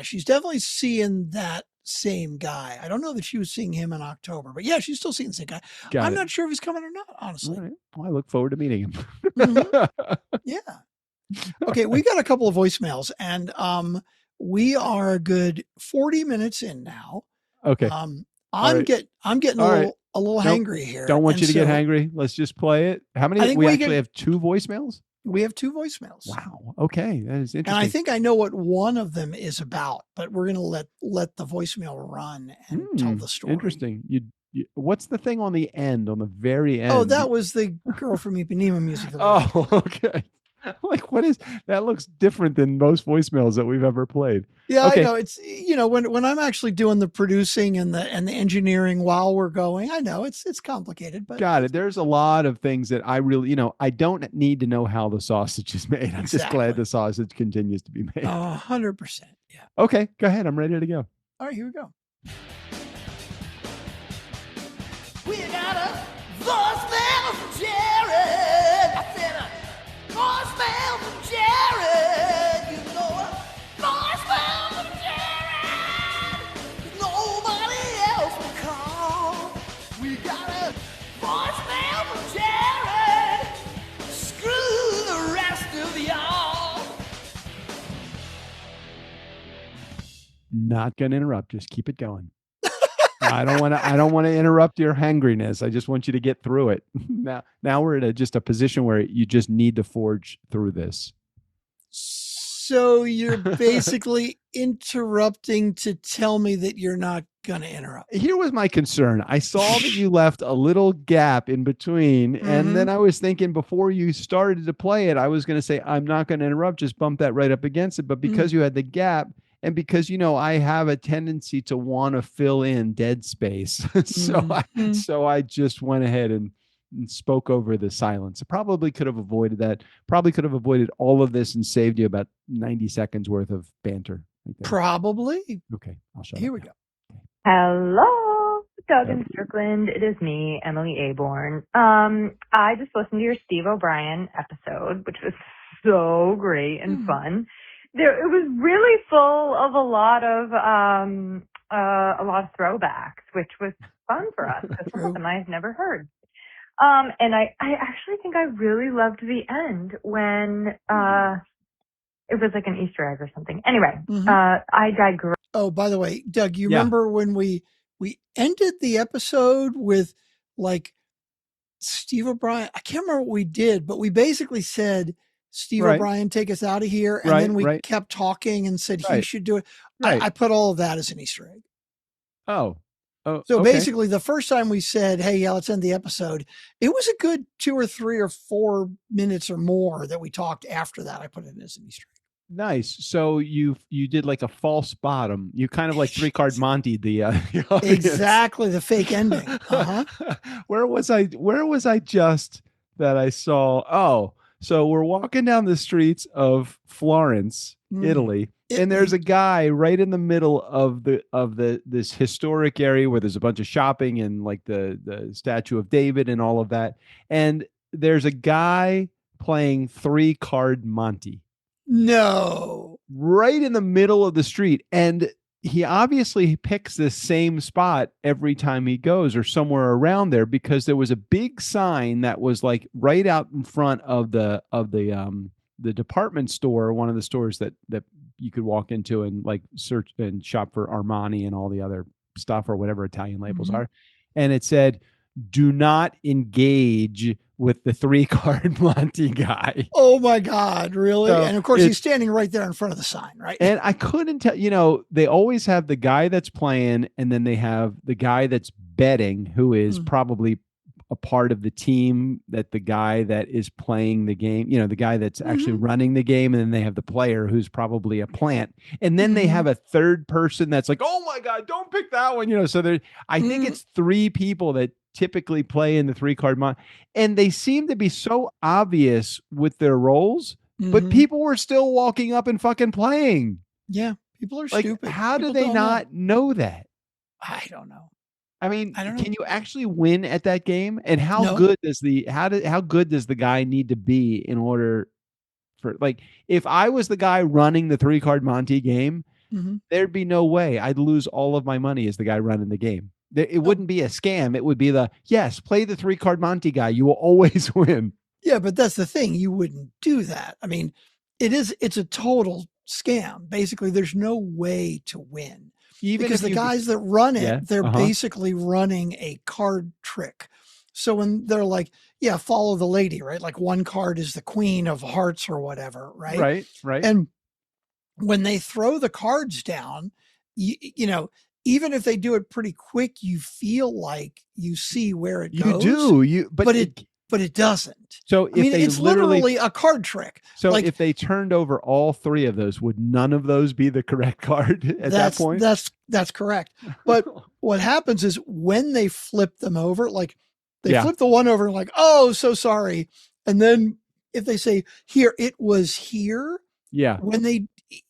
she's definitely seeing that same guy. I don't know that she was seeing him in October, but yeah, she's still seeing the same guy. I'm not sure if he's coming or not, honestly. All right. Well, I look forward to meeting him. Yeah. Okay, we got a couple of voicemails, and we are a good 40 minutes in now. Okay. I'm getting a little hangry here. Don't want you to get hangry. Let's just play it. How many? We actually have 2 voicemails. We have 2 voicemails. Wow. Okay, that is interesting. And I think I know what one of them is about, but we're going to let the voicemail run and tell the story. Interesting. You, what's the thing on the end, on the very end? Oh, that was the girl from Ipanema music. Oh, okay. Like, what is that? Looks different than most voicemails that we've ever played. Yeah, Okay. I know. It's when I'm actually doing the producing and the engineering while we're going, I know it's complicated, but Got it. There's a lot of things that I really, I don't need to know how the sausage is made. I'm just glad Exactly. the sausage continues to be made. 100%. Yeah. Okay, go ahead. I'm ready to go. All right, here we go. We got a voicemail from Jared. I said a voicemail from Jared. You know a voicemail from Jared. Nobody else will call. We got a voicemail from Jared. Screw the rest of y'all. Not gonna interrupt. Just keep it going. I don't want to interrupt your hangriness. I just want you to get through it. Now we're in just a position where you just need to forge through this. So you're basically interrupting to tell me that you're not going to interrupt. Here was my concern. I saw that you left a little gap in between. And then I was thinking before you started to play it, I was going to say, I'm not going to interrupt, just bump that right up against it. But because you had the gap, and because, I have a tendency to want to fill in dead space. So I just went ahead and spoke over the silence. I probably could have avoided that. Probably could have avoided all of this and saved you about 90 seconds worth of banter. Right there. Probably. Okay, I'll shut Here up we now. go. Hello, Doug and Strickland. It is me, Emily Aborn. I just listened to your Steve O'Brien episode, which was so great and fun. It was really full of a lot of throwbacks, which was fun for us because some of them I've never heard. And I actually think I really loved the end when it was like an Easter egg or something. Anyway, I digress. Oh, by the way, Doug, you remember when we ended the episode with like Steve O'Brien? I can't remember what we did, but we basically said, Steve O'Brien, take us out of here. And then we kept talking and said he should do it. I put all of that as an Easter egg. Oh, so basically the first time we said, hey, yeah, let's end the episode, it was a good 2 or 3 or 4 minutes or more that we talked after that. I put it as an Easter egg. Nice. So you did like a false bottom. You kind of like 3-card Monty the exactly, the fake ending. Where was I just that I saw? Oh, so we're walking down the streets of Florence, Italy, and there's a guy right in the middle of this historic area where there's a bunch of shopping and like the Statue of David and all of that. And there's a guy playing 3-card Monty. No. Right in the middle of the street. And he obviously picks the same spot every time he goes or somewhere around there because there was a big sign that was like right out in front of the department store, one of the stores that you could walk into and like search and shop for Armani and all the other stuff or whatever Italian labels are. And it said, do not engage with the 3-card Monty guy. Oh my God, really? So and of course he's standing right there in front of the sign, right? And I couldn't tell, they always have the guy that's playing and then they have the guy that's betting who is probably a part of the team, that the guy that is playing the game, the guy that's actually running the game. And then they have the player who's probably a plant. And then they have a third person that's like, oh my God, don't pick that one. So I think it's 3 people that typically play in the 3-card Monty. And they seem to be so obvious with their roles, but people were still walking up and fucking playing. Yeah. People are like, stupid. How people do they not know that? I don't know. I mean, I don't know. Can you actually win at that game? And how good does how good does the guy need to be in order for, like, if I was the guy running the 3-card Monty game, there'd be no way. I'd lose all of my money as the guy running the game. It wouldn't be a scam. It would be play the 3-card Monty guy. You will always win. Yeah, but that's the thing. You wouldn't do that. I mean, it's a total scam. Basically, there's no way to win. Even because the guys that run it, they're basically running a card trick. So when they're like, yeah, follow the lady, right? Like one card is the queen of hearts or whatever, right? Right. And when they throw the cards down, even if they do it pretty quick, you feel like you see where it goes. You do. But but it doesn't. So I mean, it's literally a card trick. So like, if they turned over all three of those, would none of those be the correct card at that point? That's correct. But what happens is when they flip them over, like they flip the one over and like, oh, so sorry. And then if they say here, it was here. Yeah.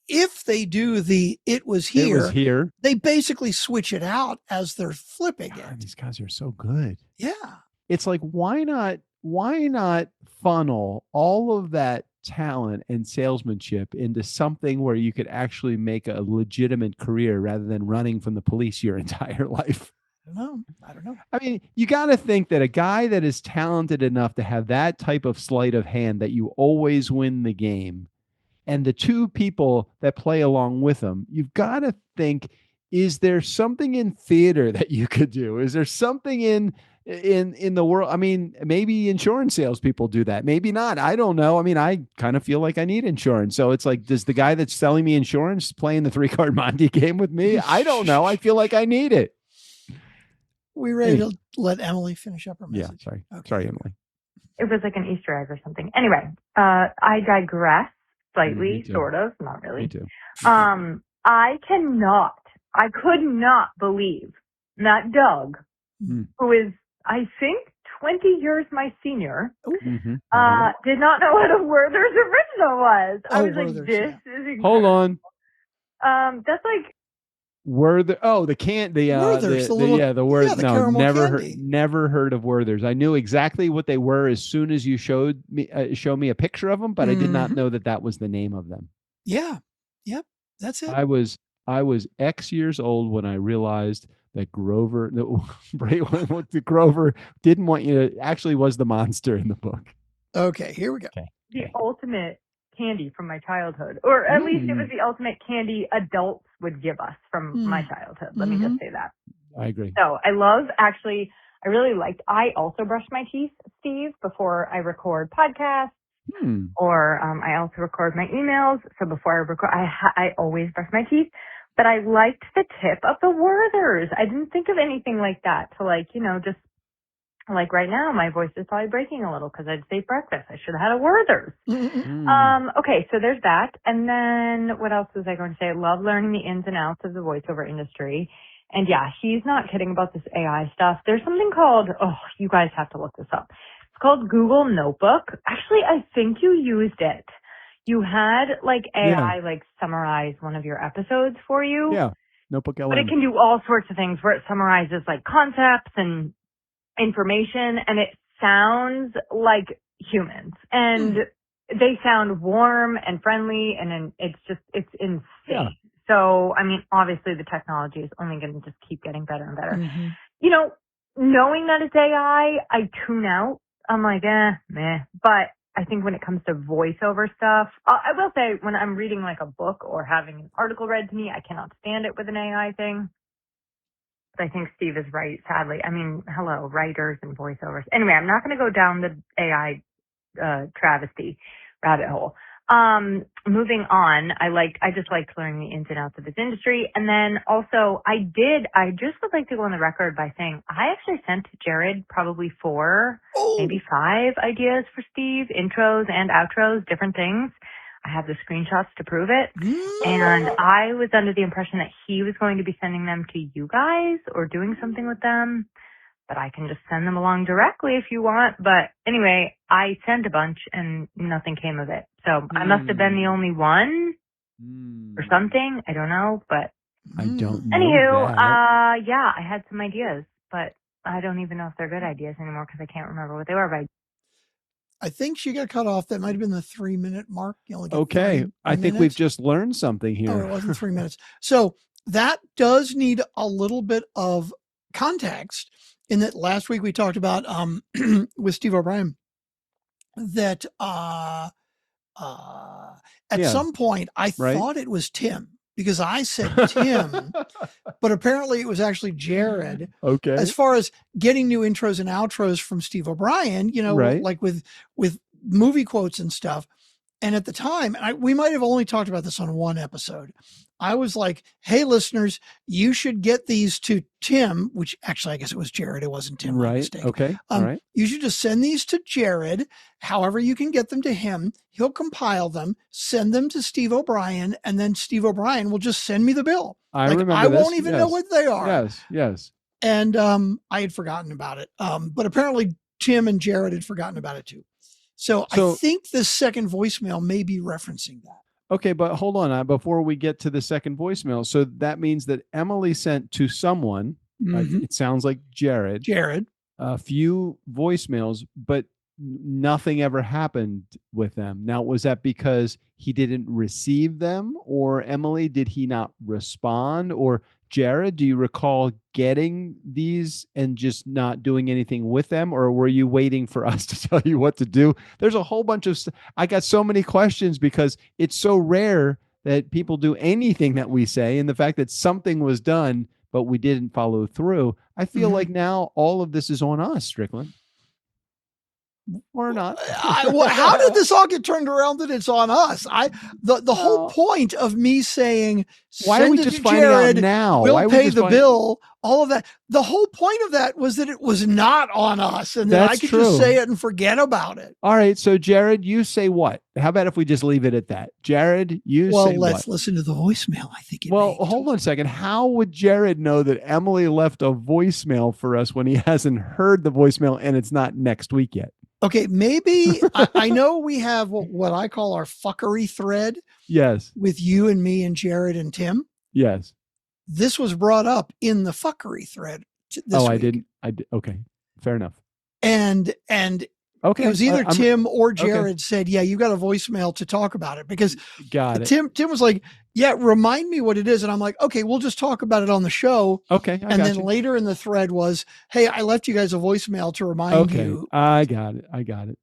If they do it was here, they basically switch it out as they're flipping it. These guys are so good. Yeah. It's like, why not funnel all of that talent and salesmanship into something where you could actually make a legitimate career rather than running from the police your entire life? I don't know. I mean, you got to think that a guy that is talented enough to have that type of sleight of hand that you always win the game, and the two people that play along with him, you've got to think, is there something in theater that you could do? Is there something in the world? I mean, maybe insurance salespeople do that. Maybe not. I don't know. I mean, I kind of feel like I need insurance. So it's like, does the guy that's selling me insurance play in the 3-card Monte game with me? I don't know. I feel like I need it. We ready to let Emily finish up her message? Yeah, sorry. Okay. Sorry, Emily. It was like an Easter egg or something. Anyway, I digress slightly, sort of, not really. Me too. I could not believe that Doug, who is, I think, 20 years my senior, did not know what a Werther's original was. I was like, this is incredible. Hold on. That's like Werther. Oh, Werther's, the Werther. No, never heard of Werther's. I knew exactly what they were as soon as you showed me a picture of them, but I did not know that was the name of them. Yeah. Yep. That's it. I was X years old when I realized that Grover didn't want you to actually was the monster in the book. Okay, here we go. The ultimate candy from my childhood, or at least it was the ultimate candy adults would give us from my childhood. Let me just say that. I agree. So I also brush my teeth, Steve, before I record podcasts, or I also record my emails. So before I record, I always brush my teeth. But I liked the tip of the Werther's. I didn't think of anything like that to just like right now, my voice is probably breaking a little because I'd say breakfast. I should have had a Werther's. Okay, so there's that. And then what else was I going to say? I love learning the ins and outs of the voiceover industry. And yeah, he's not kidding about this AI stuff. There's something called, you guys have to look this up. It's called Google Notebook. Actually, I think you used it. You had AI summarize one of your episodes for you. Yeah, Notebook LM. But it can do all sorts of things where it summarizes concepts and information, and it sounds like humans. And they sound warm and friendly, and it's insane. Yeah. So, I mean, obviously the technology is only going to just keep getting better and better. Knowing that it's AI, I tune out. I'm like, meh. But I think when it comes to voiceover stuff, I will say when I'm reading a book or having an article read to me, I cannot stand it with an AI thing. But I think Steve is right, sadly. I mean, hello, writers and voiceovers. Anyway, I'm not going to go down the AI travesty rabbit hole. Moving on, I just liked learning the ins and outs of this industry. And then also I just would like to go on the record by saying I actually sent Jared probably 4, maybe 5 ideas for Steve, intros and outros, different things. I have the screenshots to prove it. And I was under the impression that he was going to be sending them to you guys or doing something with them. But I can just send them along directly if you want. But anyway, I sent a bunch and nothing came of it. So I must have been the only one or something. I don't know, but I don't know. Anywho, yeah, I had some ideas, but I don't even know if they're good ideas anymore because I can't remember what they were. But I think she got cut off. That might have been the 3-minute mark. You only okay. I think we've just learned something here. Oh, it wasn't 3 minutes. So that does need a little bit of context. In that last week we talked about with Steve O'Brien that at some point I thought it was Tim because I said Tim, but apparently it was actually Jared. Okay. As far as getting new intros and outros from Steve O'Brien, like with movie quotes and stuff. And at the time, we might have only talked about this on one episode. I was like, hey, listeners, you should get these to Tim, which actually, I guess it was Jared. It wasn't Tim. My Right. mistake. Okay. All right. You should just send these to Jared. However, you can get them to him. He'll compile them, send them to Steve O'Brien, and then Steve O'Brien will just send me the bill. I remember I this. won't even know what they are. Yes. Yes. And I had forgotten about it. But apparently Tim and Jared had forgotten about it too. So I think the second voicemail may be referencing that. Okay, but hold on. Before we get to the second voicemail, so that means that Emily sent to someone, it sounds like Jared, a few voicemails, but nothing ever happened with them. Now, was that because he didn't receive them, or Emily, did he not respond? Or Jared, do you recall getting these and just not doing anything with them? Or were you waiting for us to tell you what to do? There's a whole bunch of I got so many questions because it's so rare that people do anything that we say. And the fact that something was done, but we didn't follow through. I feel like now all of this is on us, Strickland. Or not. How did this all get turned around that it's on us? The whole point of me saying, why are we just finding out now? We'll pay the bill, all of that. The whole point of that was that it was not on us, and that I could just say it and forget about it. All right. So Jared, you say what? How about if we just leave it at that? Jared, you say what? Well, let's listen to the voicemail. I think hold on a second. How would Jared know that Emily left a voicemail for us when he hasn't heard the voicemail and it's not next week yet? Okay, maybe I know we have what I call our fuckery thread. Yes. With you and me and Jared and Tim. Yes. This was brought up in the fuckery thread. This week. I didn't. Okay. Fair enough. And okay, it was either Tim or Jared said, yeah, you got a voicemail to talk about it, because Tim was like, yeah, remind me what it is. And I'm like, okay, we'll just talk about it on the show. Okay. And then later in the thread was, hey, I left you guys a voicemail to remind you. I got it.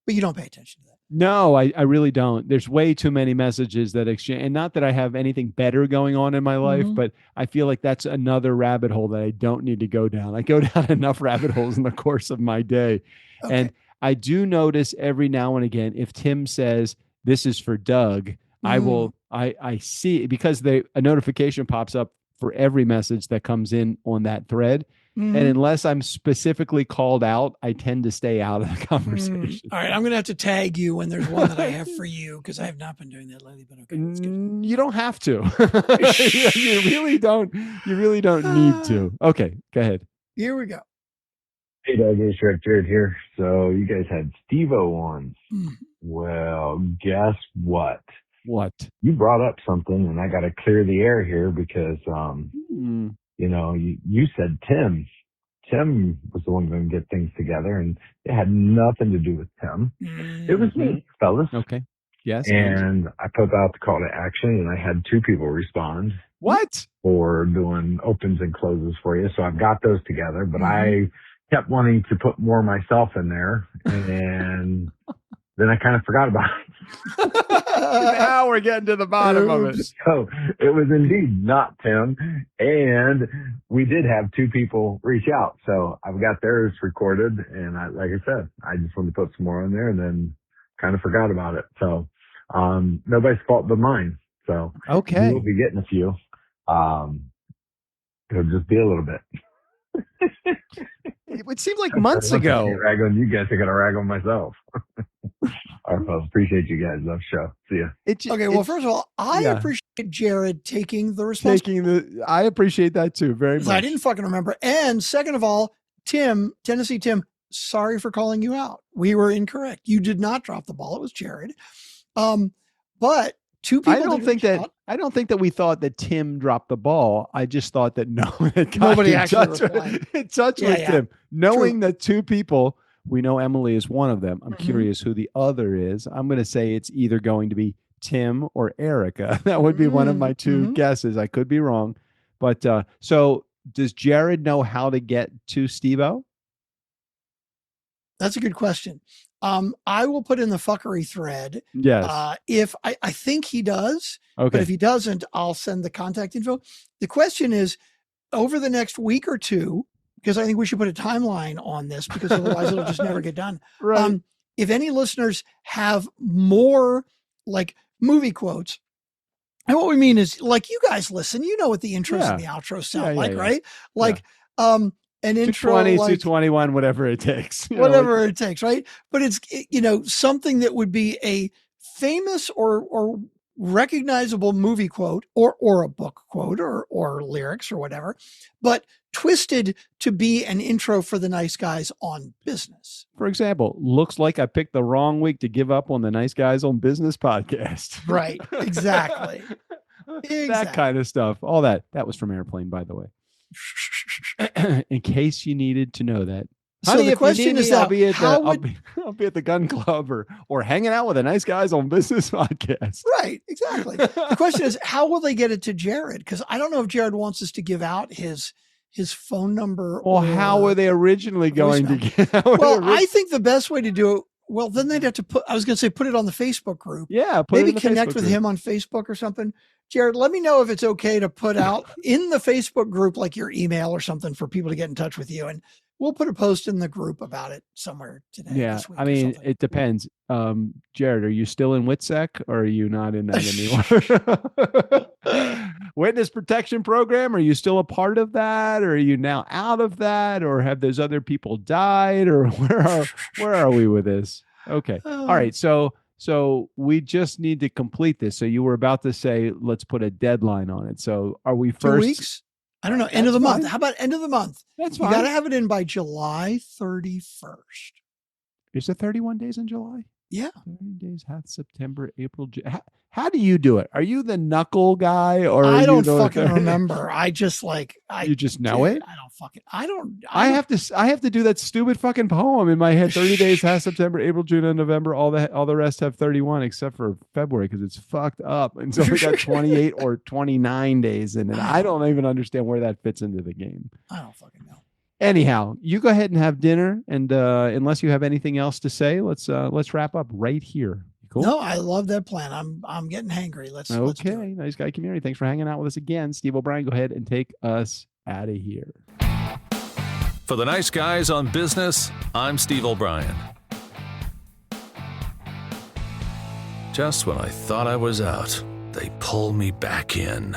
But you don't pay attention to that. No, I really don't. There's way too many messages that exchange, and not that I have anything better going on in my life, but I feel like that's another rabbit hole that I don't need to go down. I go down enough rabbit holes in the course of my day. Okay. And I do notice every now and again, if Tim says, this is for Doug, I see it because a notification pops up for every message that comes in on that thread. And unless I'm specifically called out, I tend to stay out of the conversation. All right. I'm going to have to tag you when there's one that I have for you, because I have not been doing that lately, but okay. You don't have to. You really don't need to. Okay. Go ahead. Here we go. Hey, Doug, it's Strick, Jared here. So you guys had Steve-O on. Well, guess what? What? You brought up something, and I got to clear the air here because, you know, you said Tim. Tim was the one going to get things together, and it had nothing to do with Tim. It was me, fellas. Okay. Yes. And I put out the call to action, and I had 2 people respond. What? For doing opens and closes for you. So I've got those together, but I kept wanting to put more myself in there, and then I kind of forgot about it. Now we're getting to the bottom of it. So it was indeed not Tim, and we did have 2 people reach out. So I've got theirs recorded, and like I said, I just wanted to put some more on there, and then kind of forgot about it. So nobody's fault but mine. So okay, we'll be getting a few. It'll just be a little bit. It seemed like months ago. Rag on you guys. I got to rag on myself. All right, folks. Appreciate you guys. Love the show. See ya. Okay. Well, first of all, I appreciate Jared taking the responsibility. I appreciate that too. Very much. I didn't fucking remember. And second of all, Tennessee Tim, sorry for calling you out. We were incorrect. You did not drop the ball. It was Jared. But 2 people. I don't think that we thought that Tim dropped the ball. I just thought that nobody actually in touch with Tim. Knowing that 2 people, we know Emily is one of them. I'm curious who the other is. I'm going to say it's either going to be Tim or Erica. That would be one of my 2 guesses. I could be wrong. But so does Jared know how to get to Steve-O? That's a good question. I will put in the fuckery thread. Yes. If I think he does, but if he doesn't, I'll send the contact info. The question is, over the next week or 2, because I think we should put a timeline on this, because otherwise it'll just never get done. Right. If any listeners have more like movie quotes And what we mean is, like, you guys listen, you know what the intros Yeah. and the outros sound Yeah, like, yeah. right? Like, an intro, 220, like 221, whatever it takes. You know, whatever it takes, right? But it's, something that would be a famous or recognizable movie quote or a book quote or lyrics or whatever, but twisted to be an intro for the nice guys on business. For example, looks like I picked the wrong week to give up on the Nice Guys on Business podcast. Right. Exactly. That kind of stuff. All that. That was from Airplane, by the way. In case you needed to know that. So Honey, the if you question need is me, now, I'll be at the, how I'll would, be, I'll be at the gun club or hanging out with the Nice Guys on Business podcast. right, exactly. The question is, how will they get it to Jared? Because I don't know if Jared wants us to give out his phone number. Well, how were they originally going to get? Well, I think the best way to do it, well, then they'd have to put it on the Facebook group. Yeah, maybe connect with him on Facebook or something. Jared, let me know if it's okay to put out in the Facebook group, like your email or something for people to get in touch with you. And we'll put a post in the group about it somewhere today. Yeah, I mean, it depends. Jared, are you still in WITSEC or are you not in that anymore? Witness protection program, are you still a part of that? Or are you now out of that? Or have those other people died? Or where are we with this? Okay. All right. So we just need to complete this. So you were about to say, let's put a deadline on it. So are we 2 weeks? I don't know. End of the month. How about end of the month? That's fine. You got to have it in by July 31st. Is it 31 days in July? Yeah. 30 days, half September, April, June. How do you do it? Are you the knuckle guy or I don't fucking remember. I just you just know it? I don't fucking, I have to do that stupid fucking poem in my head. 30 days, half September, April, June, and November. All the rest have 31 except for February because it's fucked up. And so we got 28 or 29 days in it. I don't even understand where that fits into the game. I don't fucking know. Anyhow, you go ahead and have dinner, and unless you have anything else to say, let's wrap up right here. Cool. No, I love that plan. I'm getting hangry. Let's do it. Nice Guy community. Thanks for hanging out with us again. Steve O'Brien, go ahead and take us out of here. For the Nice Guys on Business, I'm Steve O'Brien. Just when I thought I was out, they pull me back in.